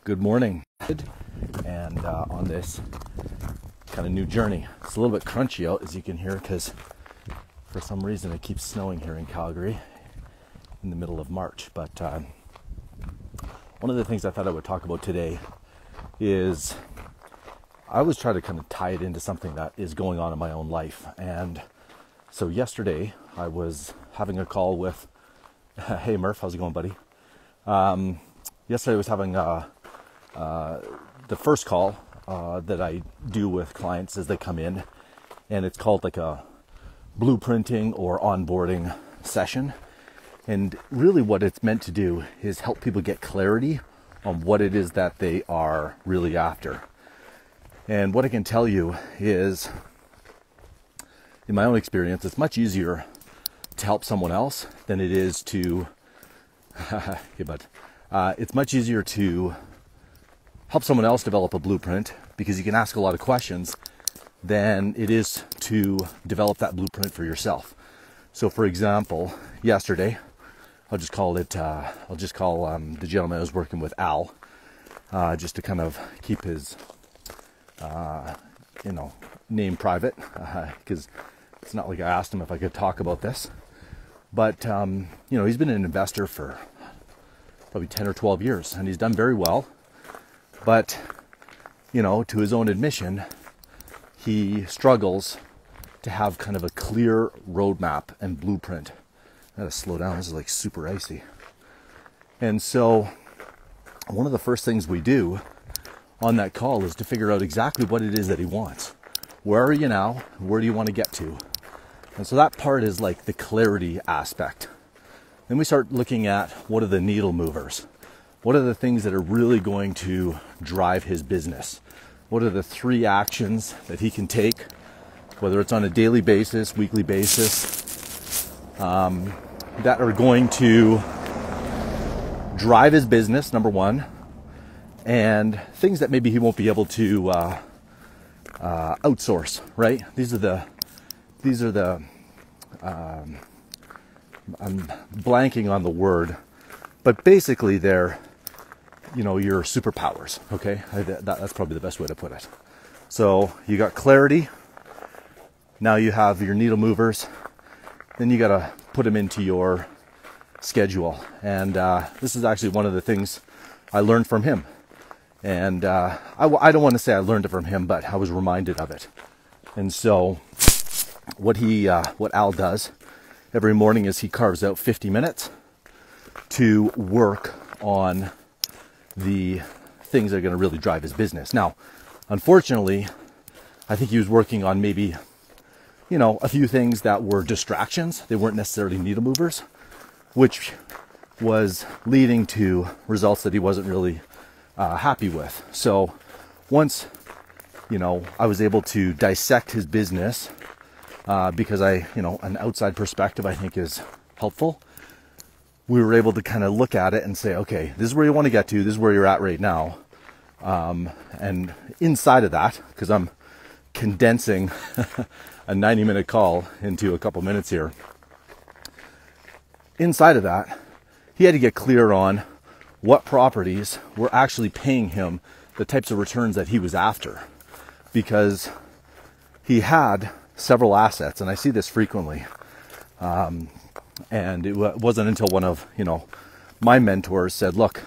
Good morning, and on this kind of new journey. It's a little bit crunchy out, as you can hear, because for some reason it keeps snowing here in Calgary in the middle of March. But one of the things I thought I would talk about today is I always try to kind of tie it into something that is going on in my own life. And so yesterday I was having a call with, hey Murph, how's it going, buddy? Yesterday I was having the first call that I do with clients as they come in, and it's called like a blueprinting or onboarding session. And really what it's meant to do is help people get clarity on what it is that they are really after. And what I can tell you is, in my own experience, it's much easier to help someone else than it is to it's much easier to help someone else develop a blueprint, because you can ask a lot of questions, than it is to develop that blueprint for yourself. So for example, yesterday, I'll just call the gentleman I was working with Al, just to kind of keep his name private, because it's not like I asked him if I could talk about this. But he's been an investor for probably 10 or 12 years, and he's done very well. But, to his own admission, he struggles to have kind of a clear roadmap and blueprint. I gotta slow down, this is like super icy. And so, one of the first things we do on that call is to figure out exactly what it is that he wants. Where are you now? Where do you want to get to? And so that part is like the clarity aspect. Then we start looking at what are the needle movers? What are the things that are really going to drive his business? What are the 3 actions that he can take, whether it's on a daily basis, weekly basis, that are going to drive his business, number 1, and things that maybe he won't be able to outsource, right? These are the I'm blanking on the word, but basically they're, your superpowers, okay? That's probably the best way to put it. So you got clarity, now you have your needle movers, then you got to put them into your schedule. And this is actually one of the things I learned from him. And I don't want to say I learned it from him, but I was reminded of it. And so what Al does every morning is he carves out 50 minutes to work on the things that are going to really drive his business. Now, unfortunately, I think he was working on maybe, a few things that were distractions. They weren't necessarily needle movers, which was leading to results that he wasn't really happy with. So once, I was able to dissect his business, because an outside perspective I think is helpful. We were able to kind of look at it and say, okay, this is where you want to get to, this is where you're at right now. And inside of that, because I'm condensing a 90-minute call into a couple minutes here, inside of that, he had to get clear on what properties were actually paying him the types of returns that he was after. Because he had several assets, and I see this frequently. And it wasn't until one of, my mentors said, look,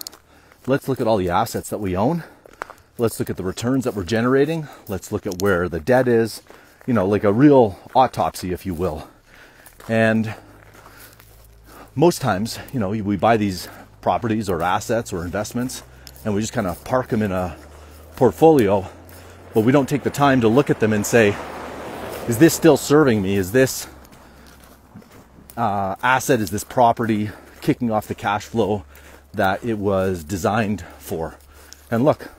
let's look at all the assets that we own. Let's look at the returns that we're generating. Let's look at where the debt is, like a real autopsy, if you will. And most times, we buy these properties or assets or investments, and we just kind of park them in a portfolio, but we don't take the time to look at them and say, is this still serving me? Is this asset, is this property kicking off the cash flow that it was designed for? And look,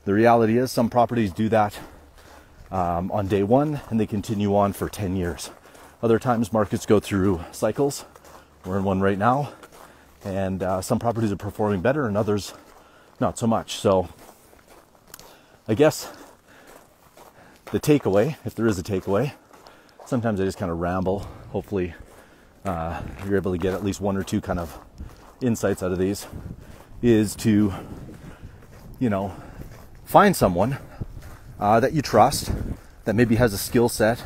the reality is some properties do that on day 1, and they continue on for 10 years. Other times markets go through cycles. We're in one right now, and some properties are performing better and others not so much. So I guess the takeaway, if there is a takeaway, sometimes I just kind of ramble. Hopefully you're able to get at least 1 or 2 kind of insights out of these, is to find someone that you trust, that maybe has a skill set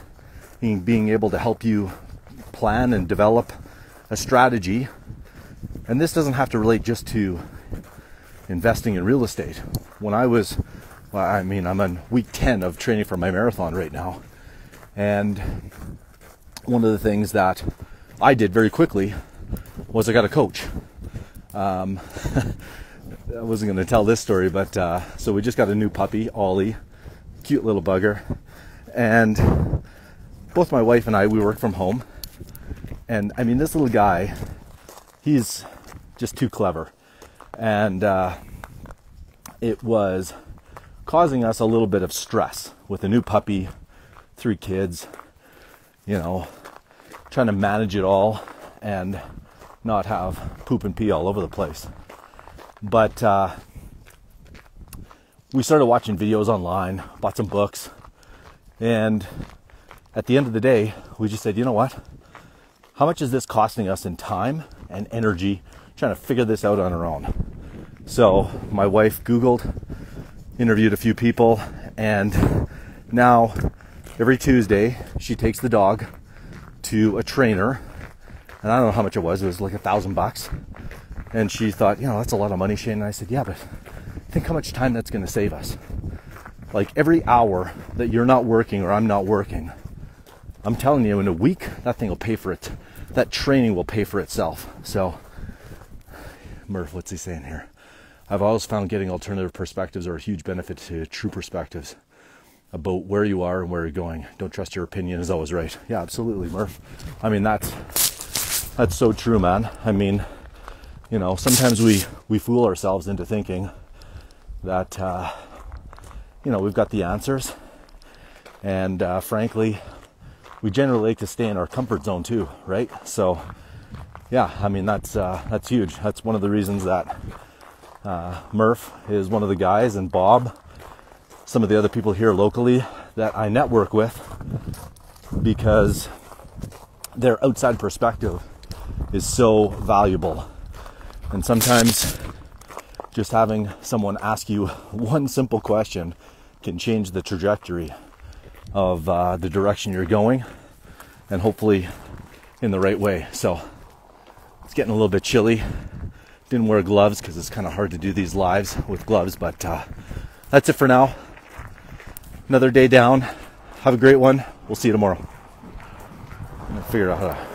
in being able to help you plan and develop a strategy. And this doesn't have to relate just to investing in real estate. When I'm on week 10 of training for my marathon right now. And one of the things that I did very quickly was I got a coach. I wasn't going to tell this story, but so we just got a new puppy, Ollie, cute little bugger. And both my wife and I, we work from home. And I mean, this little guy, he's just too clever. And it was causing us a little bit of stress with a new puppy, 3 kids, trying to manage it all and not have poop and pee all over the place. But we started watching videos online, bought some books, and at the end of the day, we just said, you know what? How much is this costing us in time and energy trying to figure this out on our own? So my wife Googled, interviewed a few people, and now every Tuesday she takes the dog to a trainer, and I don't know how much it was like $1,000. And she thought, that's a lot of money, Shane. And I said, yeah, but think how much time that's going to save us. Like every hour that you're not working or I'm not working, I'm telling you, in a week, that thing will pay for it. That training will pay for itself. So, Murph, what's he saying here? I've always found getting alternative perspectives are a huge benefit to true perspectives about where you are and where you're going. Don't trust your opinion is always right. Yeah, absolutely, Murph. I mean, that's so true, man. I mean, sometimes we fool ourselves into thinking that, we've got the answers. And frankly, we generally like to stay in our comfort zone too, right? So, yeah, I mean, that's huge. That's one of the reasons that Murph is one of the guys, and Bob, some of the other people here locally that I network with, because their outside perspective is so valuable. And sometimes just having someone ask you one simple question can change the trajectory of the direction you're going, and hopefully in the right way. So it's getting a little bit chilly. Didn't wear gloves because it's kind of hard to do these lives with gloves, but that's it for now. Another day down. Have a great one. We'll see you tomorrow. I'm gonna figure out how to